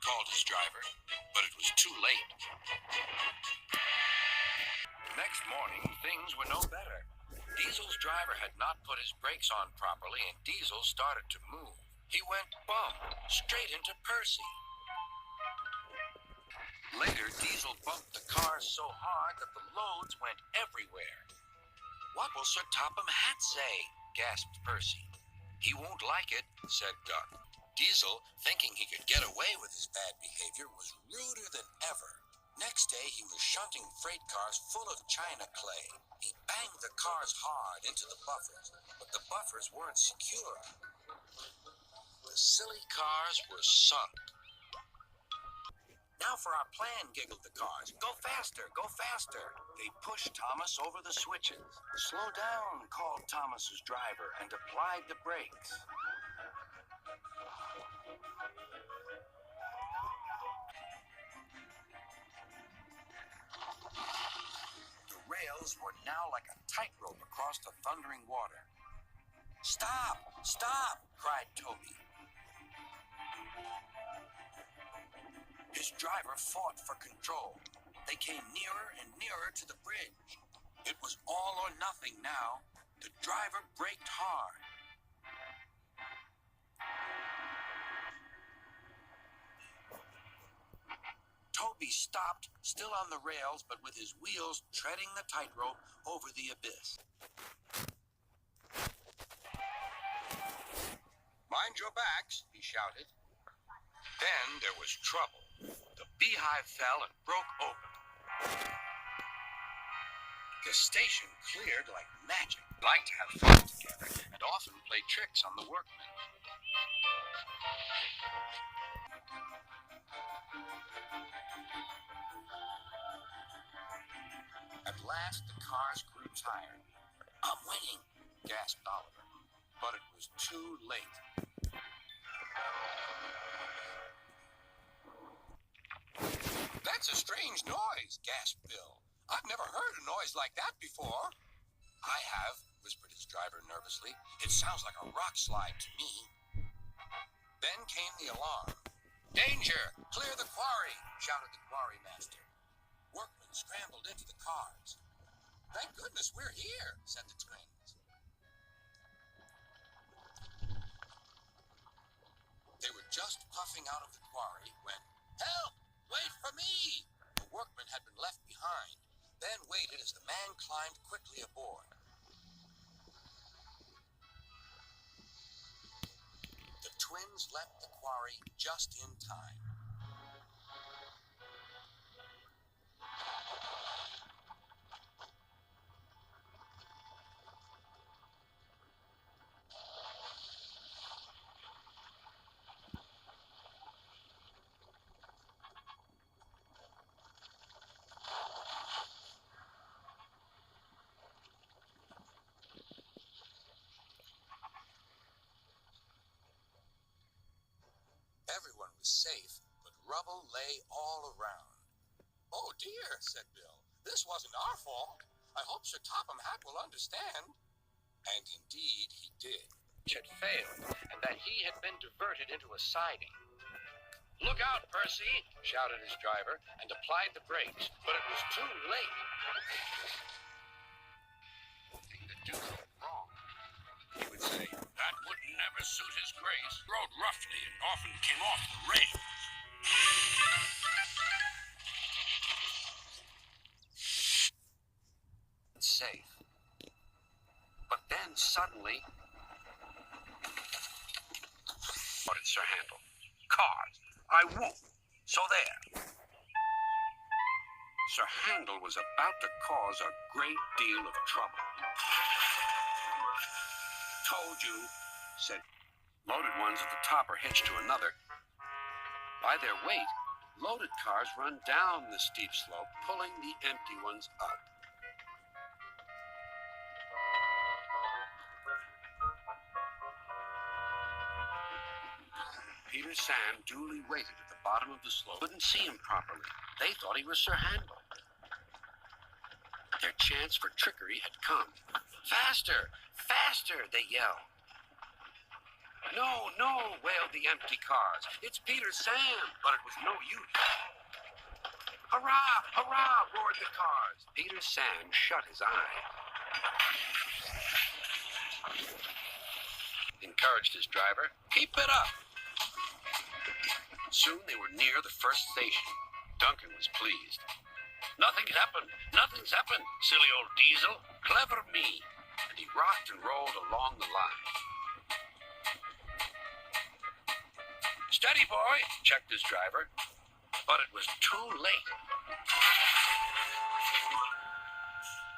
called his driver, but it was too late. Next morning, things were no better. Diesel's driver had not put his brakes on properly, and Diesel started to move. He went bump straight into Percy. Later, Diesel bumped the car so hard that the loads went everywhere. "What will Sir Topham Hatt say?" gasped Percy. "He won't like it," said Duck. Diesel, thinking he could get away with his bad behavior, was ruder than ever. Next day, he was shunting freight cars full of china clay. He banged the cars hard into the buffers, but the buffers weren't secure. The silly cars were sunk. "Now for our plan," giggled the cars. "Go faster, go faster." They pushed Thomas over the switches. "Slow down," called Thomas's driver, and applied the brakes. The rails were now like a tightrope across the thundering water. "Stop! Stop!" cried Toby. His driver fought for control. They came nearer and nearer to the bridge. It was all or nothing now. The driver braked hard. Toby stopped, still on the rails, but with his wheels treading the tightrope over the abyss. "Mind your backs," he shouted. Then there was trouble. The beehive fell and broke open. The station cleared like magic. They liked to have fun together and often play tricks on the workmen. At last, the cars grew tired. "I'm winning," gasped Oliver. But it was too late. "That's a strange noise," gasped Bill. "I've never heard a noise like that before." "I have," whispered his driver nervously. "It sounds like a rock slide to me." Then came the alarm. "Danger! Clear the quarry!" shouted the quarry master. Workmen scrambled into the cars. "Thank goodness we're here," said the twins. They were just puffing out of the quarry when, "Help! Wait for me!" The workmen had been left behind, then waited as the man climbed quickly aboard. The twins left the quarry just in time. Everyone was safe, but rubble lay all around. "Oh dear," said Bill. "This wasn't our fault. I hope Sir Topham Hatt will understand." And indeed he did. Which had failed, and that he had been diverted into a siding. "Look out, Percy!" shouted his driver, and applied the brakes, but it was too late. Thing to do go wrong. He would say, "That would never suit his grace. Rode roughly and often came off the rails." Safe. But then suddenly, what did Sir Handel? "Cars. I won't. So there." Sir Handel was about to cause a great deal of trouble. "Told you," said. Loaded ones at the top are hitched to another. By their weight, loaded cars run down the steep slope, pulling the empty ones up. Peter Sam duly waited at the bottom of the slope. Couldn't see him properly. They thought he was Sir Handel. Their chance for trickery had come. "Faster! Faster!" they yelled. No, no, wailed the empty cars. It's Peter Sam. But it was no use. Hurrah, hurrah, roared the cars. Peter Sam shut his eye, encouraged his driver. Keep it up. Soon they were near the first station. Duncan was pleased. Nothing's happened. Nothing's happened, silly old diesel. Clever me. And he rocked and rolled along the line. Steady, boy, checked his driver. But it was too late.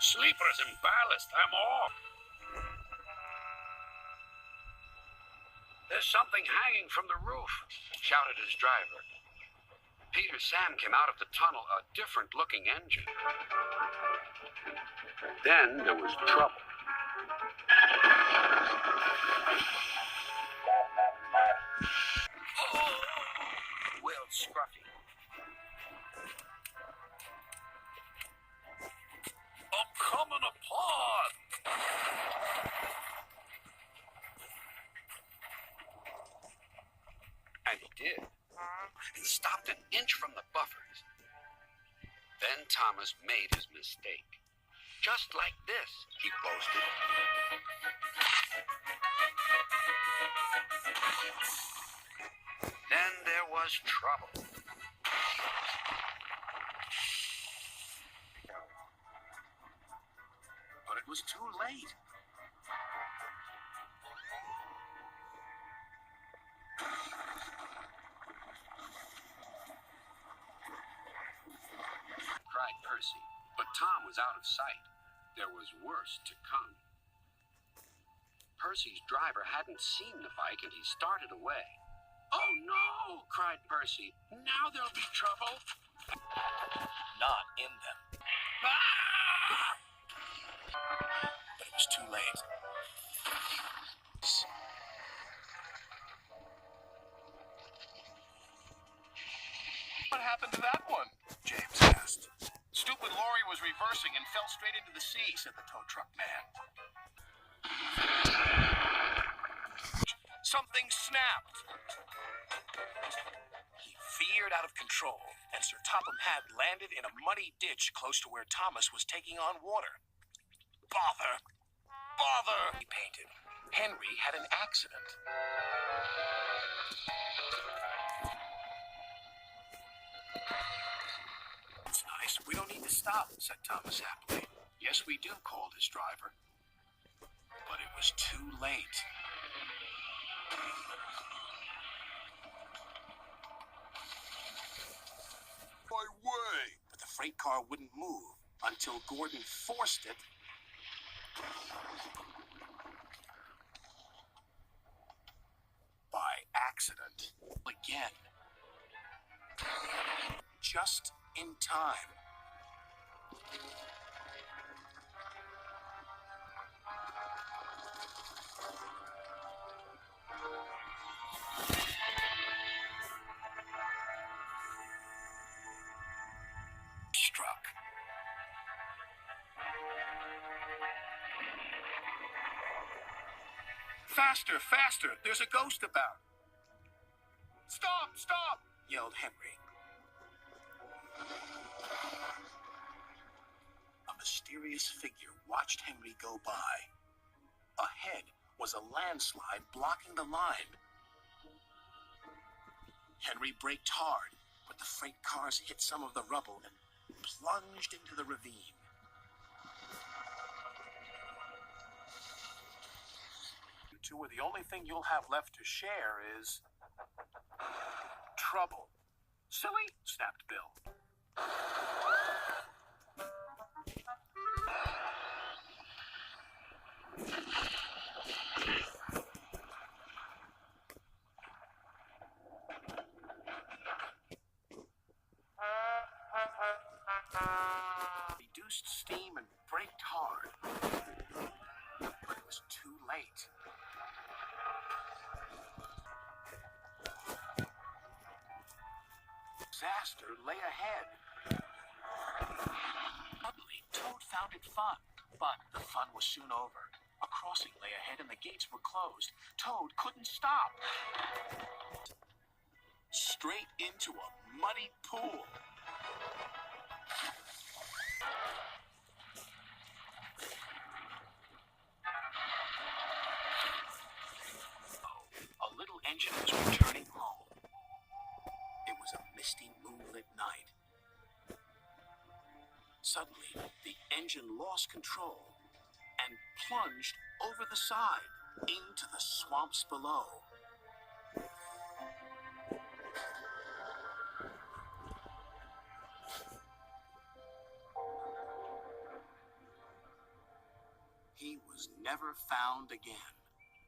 Sleepers and ballast, I'm off. There's something hanging from the roof, shouted his driver. Peter Sam came out of the tunnel, a different-looking engine. Then there was trouble. Oh! Wailed Scruffy. I'm coming apart! And he did. He stopped an inch from the buffers. Then Thomas made his mistake. Just like this, he boasted. Then there was trouble. But it was too late. Cried Percy, but Tom was out of sight. There was worse to come. Percy's driver hadn't seen the bike and he started away. Oh no, cried Percy. Now there'll be trouble. Not in them. Ah! But it was too late. What happened to that one? James asked. Stupid lorry was reversing and fell straight into the sea, said the tow truck man. Something snapped. He veered out of control, and Sir Topham Hatt landed in a muddy ditch close to where Thomas was taking on water. Bother! Bother! He painted. Henry had an accident. It's nice. We don't need to stop, said Thomas happily. Yes, we do, called his driver. But it was too late. My way! But the freight car wouldn't move until Gordon forced it. By accident. Again. Just in time. Struck. Faster, faster! There's a ghost about! Stop, stop! Yelled Henry. A mysterious figure watched Henry go by. Ahead was a landslide blocking the line. Henry braked hard, but the freight cars hit some of the rubble and plunged into the ravine. You two are the only thing you'll have left to share is trouble. Silly, snapped Bill. Reduced steam and braked hard. But it was too late. Disaster lay ahead. Suddenly, Toad found it fun, but the fun was soon over. A crossing lay ahead and the gates were closed. Toad couldn't stop. Straight into a muddy pool. A little engine was returning home. It was a misty, moonlit night. Suddenly, the engine lost control and plunged over the side into the swamps below. He was never found again.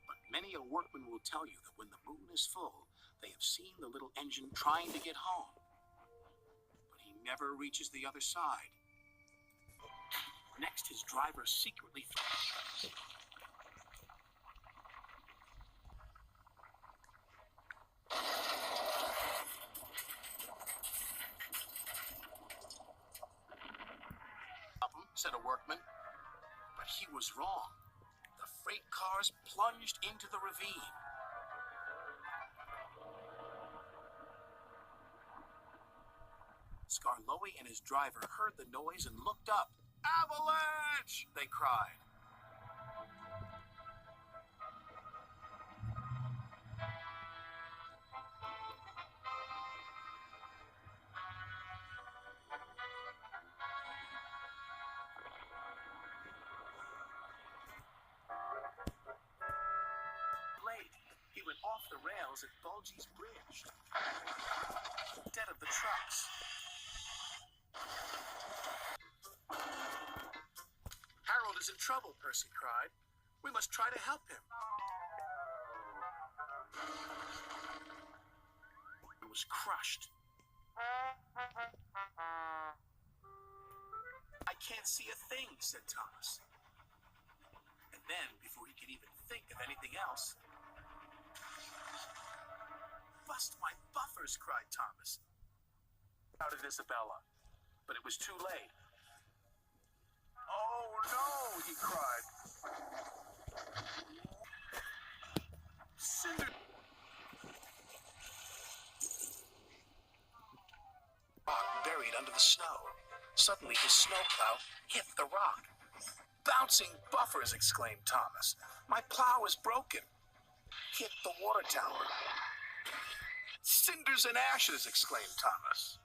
But many a workman will tell you that when the moon is full, they have seen the little engine trying to get home. But he never reaches the other side. Next, his driver secretly said a workman. But he was wrong. The freight cars plunged into the ravine. Scarloey and his driver heard the noise and looked up. "Avalanche!" they cried. He went off the rails at Bulgy's Bridge, dead of the trucks. "Harold is in trouble," Percy cried. "We must try to help him." He was crushed. "I can't see a thing," said Thomas. And then, before he could even think of anything else, "Bust my buffers," cried Thomas. Shouted Isabella, but it was too late. "Oh no," he cried. "Cinder!" Rock buried under the snow. Suddenly his snowplow hit the rock. "Bouncing buffers!" exclaimed Thomas. "My plow is broken." "Hit the water tower." "Cinders and ashes!" exclaimed Thomas.